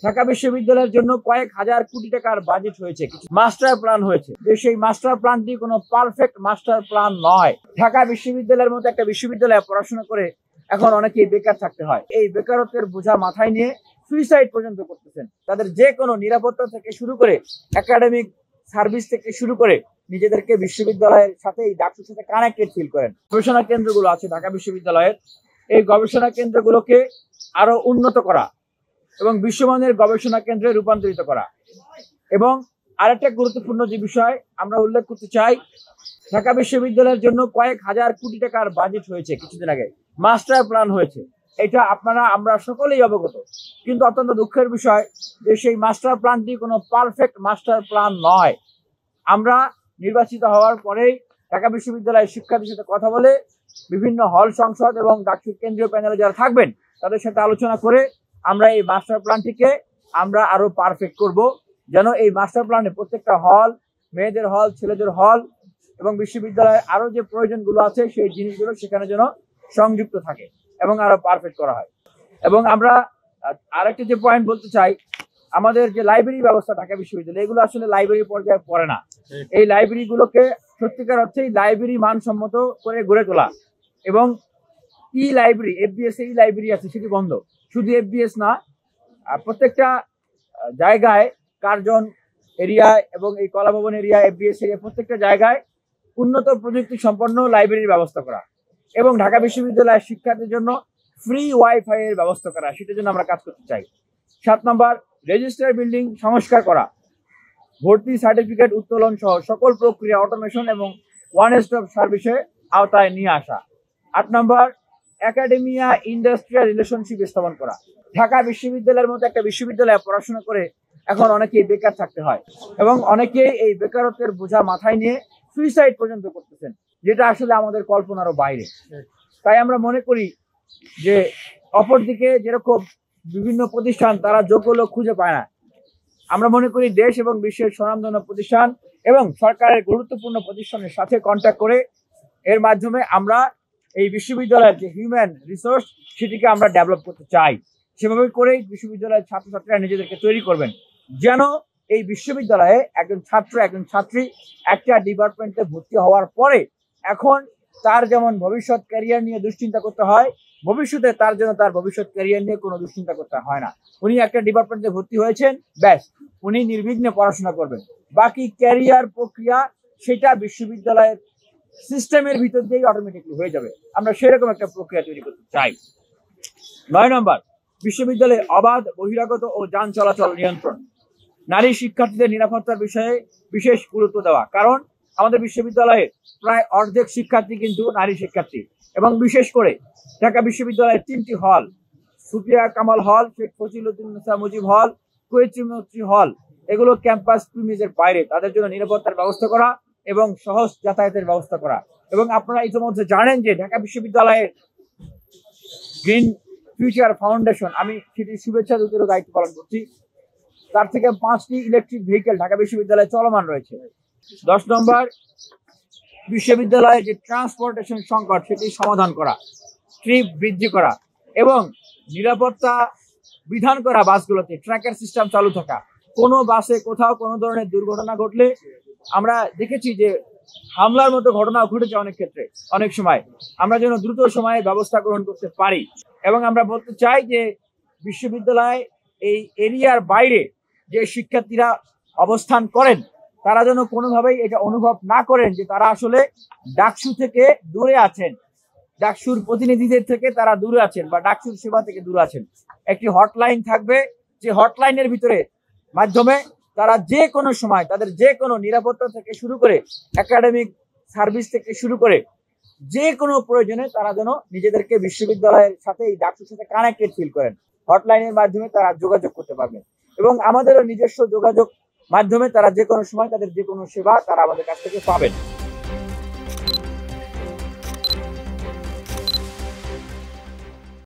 ঢাকা বিশ্ববিদ্যালয়ের জন্য কয়েক হাজার কোটি টাকার বাজেট হয়েছে, কিছু মাস্টার প্ল্যান হয়েছে, যে সেই মাস্টার প্ল্যানটি কোনো পারফেক্ট মাস্টার প্ল্যান নয়। ঢাকা বিশ্ববিদ্যালয়ের মতো একটা বিশ্ববিদ্যালয়ে পড়াশোনা করে এখন অনেকেই বেকার থাকতে হয়। এই বেকারত্বের বোঝা মাথায় নিয়ে সুইসাইড পর্যন্ত করতেছেন। তাদের যে কোনো নিরাপত্তা থেকে শুরু করে একাডেমিক সার্ভিস থেকে শুরু করে নিজেদেরকে বিশ্ববিদ্যালয়ের সাথে ডাক্তারের সাথে কানেক্টেড ফিল করেন। গবেষণা কেন্দ্রগুলো আছে ঢাকা বিশ্ববিদ্যালয়ের, এই গবেষণা কেন্দ্রগুলোকে আরো উন্নত করা এবং বিশ্বমানের গবেষণা কেন্দ্রে রূপান্তরিত করা। এবং আরেকটা গুরুত্বপূর্ণ যে বিষয় আমরা উল্লেখ করতে চাই, ঢাকা বিশ্ববিদ্যালয়ের জন্য কয়েক হাজার কোটি টাকার বাজেট হয়েছে, কিছুদিন আগে মাস্টার প্ল্যান হয়েছে। এটা আমরা সকলেই অবগত, কিন্তু অত্যন্ত দুঃখের বিষয় যে সেই মাস্টার প্ল্যানটি কোনো পারফেক্ট মাস্টার প্ল্যান নয়। আমরা নির্বাচিত হওয়ার পরেই ঢাকা বিশ্ববিদ্যালয়ের শিক্ষার্থীর সাথে কথা বলে বিভিন্ন হল সংসদ এবং ডাকসুর কেন্দ্রীয় প্যানেলে যারা থাকবেন তাদের সাথে আলোচনা করে আমরা এই মাস্টার প্ল্যানটিকে আমরা আরো পারফেক্ট করব, যেন এই মাস্টার প্ল্যানে প্রত্যেকটা হল, মেয়েদের হল, ছেলেদের হল এবং বিশ্ববিদ্যালয়ের আরো যে প্রয়োজনগুলো আছে সেই জিনিসগুলো সেখানে যেন সংযুক্ত থাকে এবং আরো পারফেক্ট করা হয়। এবং আমরা আরেকটা যে পয়েন্ট বলতে চাই, আমাদের যে লাইব্রেরি ব্যবস্থা ঢাকা বিশ্ববিদ্যালয়, এগুলো আসলে লাইব্রেরি পর্যায়ে পড়ে না। এই লাইব্রেরিগুলোকে সত্যিকার অর্থেই লাইব্রেরি মানসম্মত করে গড়ে তোলা এবং ই লাইব্রেরি, এফবিএস ই লাইব্রেরি আছে সেটি বন্ধ। শুধু এফবিএস না, প্রত্যেকটা জায়গায়, কার্জন এরিয়ায় এবং এই কলাভবন এরিয়া, এফবিএস এরিয়া, প্রত্যেকটা জায়গায় উন্নত প্রযুক্তি সম্পন্ন লাইব্রেরির ব্যবস্থা করা এবং ঢাকা বিশ্ববিদ্যালয়ের শিক্ষার্থীর জন্য ফ্রি ওয়াইফাই এর ব্যবস্থা করা, সেটার জন্য আমরা কাজ করতে চাই। 7 নম্বর, রেজিস্টার বিল্ডিং সংস্কার করা, ভর্তি সার্টিফিকেট উত্তোলন সহ সকল প্রক্রিয়া অটোমেশন এবং ওয়ান স্টপ সার্ভিসে আওতায় নিয়ে আসা। 8 নম্বর, একাডেমিয়া ইন্ডাস্ট্রিয়াল রিলেশনশিপ স্থাপন করা। ঢাকা বিশ্ববিদ্যালয়ের মতো একটা বিশ্ববিদ্যালয়ে পড়াশোনা করে এখন অনেকেই বেকার থাকতে হয় এবং অনেকেই এই বেকারত্বের বোঝা মাথায় নিয়ে সুইসাইড পর্যন্ত করতেছেন, যেটা আসলে আমাদের কল্পনারও বাইরে। তাই আমরা মনে করি যে অপরদিকে যেরকম বিভিন্ন প্রতিষ্ঠান তারা যোগ্য লোক খুঁজে পায় না, আমরা মনে করি দেশ এবং বিশ্বের স্বনামধন্য প্রতিষ্ঠান এবং সরকারের গুরুত্বপূর্ণ প্রতিষ্ঠানের সাথে কন্ট্যাক্ট করে এর মাধ্যমে আমরা এই বিশ্ববিদ্যালয়ের যে হিউম্যান রিসোর্স সেটিকে আমরা ডেভেলপ করতে চাই। সেভাবে করেই বিশ্ববিদ্যালয়ের ছাত্রছাত্রীরা নিজেদেরকে তৈরি করবেন, যেন এই বিশ্ববিদ্যালয়ে একজন ছাত্র, একজন ছাত্রী একটা ডিপার্টমেন্টে ভর্তি হওয়ার পরে এখন তার যেমন ভবিষ্যৎ ক্যারিয়ার নিয়ে দুশ্চিন্তা করতে হয়, ভবিষ্যতে তার জন্য তার ভবিষ্যৎ ক্যারিয়ার নিয়ে কোনো দুশ্চিন্তা করতে হয় না। উনি একটা ডিপার্টমেন্টে ভর্তি হয়েছেন, ব্যাস উনি নির্বিঘ্নে পড়াশোনা করবেন। বাকি ক্যারিয়ার প্রক্রিয়া সেটা বিশ্ববিদ্যালয়ের সিস্টেমের ভিতর দিয়েই অটোমেটিকলি হয়ে যাবে। আমরা সেরকম একটা প্রক্রিয়া তৈরি করতে চাই। 9 নম্বর, বিশ্ববিদ্যালয়ে অবাধ বহিরাগত ও যান চলাচল নিয়ন্ত্রণ, নারী শিক্ষার্থীদের নিরাপত্তার বিষয়ে বিশেষ গুরুত্ব দেওয়া। কারণ আমাদের বিশ্ববিদ্যালয়ে প্রায় অর্ধেক শিক্ষার্থী কিন্তু নারী শিক্ষার্থী এবং বিশেষ করে ঢাকা বিশ্ববিদ্যালয়ের 3টি হল, সুফিয়া কামাল হল, শেখ ফজিলুদ্দিন মুজিব হল, কুয়েত্রী হল, এগুলো ক্যাম্পাস প্রিমিজের বাইরে, তাদের জন্য নিরাপত্তার ব্যবস্থা করা এবং সহজ যাতায়াতের ব্যবস্থা করা। এবং আপনারা ইতিমধ্যে জানেন যে ঢাকা বিশ্ববিদ্যালয়ের গ্রিন ফিউচার ফাউন্ডেশন, আমি সেটি শুভেচ্ছা দূতেরও দায়িত্ব পালন করছি, তার থেকে 5টি ইলেকট্রিক ভেহিকেল ঢাকা বিশ্ববিদ্যালয়ে চলমান রয়েছে। 10 নম্বর, বিশ্ববিদ্যালয়ে যে ট্রান্সপোর্টেশন সংকট সেটি সমাধান করা, ট্রিপ বৃদ্ধি করা এবং নিরাপত্তা বিধান করা, বাসগুলোতে ট্র্যাকার সিস্টেম চালু থাকা। কোনো বাসে কোথাও কোনো ধরনের দুর্ঘটনা ঘটলে আমরা দেখেছি যে হামলার মতো ঘটনা ঘটেছে অনেক ক্ষেত্রে, অনেক সময় আমরা যেন দ্রুত সময়ে ব্যবস্থা গ্রহণ করতে পারি। এবং আমরা বলতে চাই যে বিশ্ববিদ্যালয় এই এরিয়ার বাইরে যে শিক্ষার্থীরা অবস্থান করেন তারা যেন কোনোভাবেই এটা অনুভব না করেন যে তারা আসলে ডাকসু থেকে দূরে আছেন, ডাকসুর প্রতিনিধিদের থেকে তারা দূরে আছেন বা ডাকসুর সেবা থেকে দূরে আছেন। একটি হটলাইন থাকবে, যে হটলাইনের ভিতরে মাধ্যমে তারা যে কোনো সময় তাদের যে কোনো নিরাপত্তা থেকে শুরু করে একাডেমিক সার্ভিস থেকে শুরু করে যে কোনো প্রয়োজনে তারা যেন নিজেদেরকে বিশ্ববিদ্যালয়ের সাথে এই ডাকসুর সাথে কানেক্টেড ফিল করেন। হটলাইনের মাধ্যমে তারা যোগাযোগ করতে পারবেন এবং আমাদেরও নিজস্ব যোগাযোগ মাধ্যমে তারা যে কোনো সময় তাদের যে কোনো সেবা তারা আমাদের কাছ থেকে পাবেন।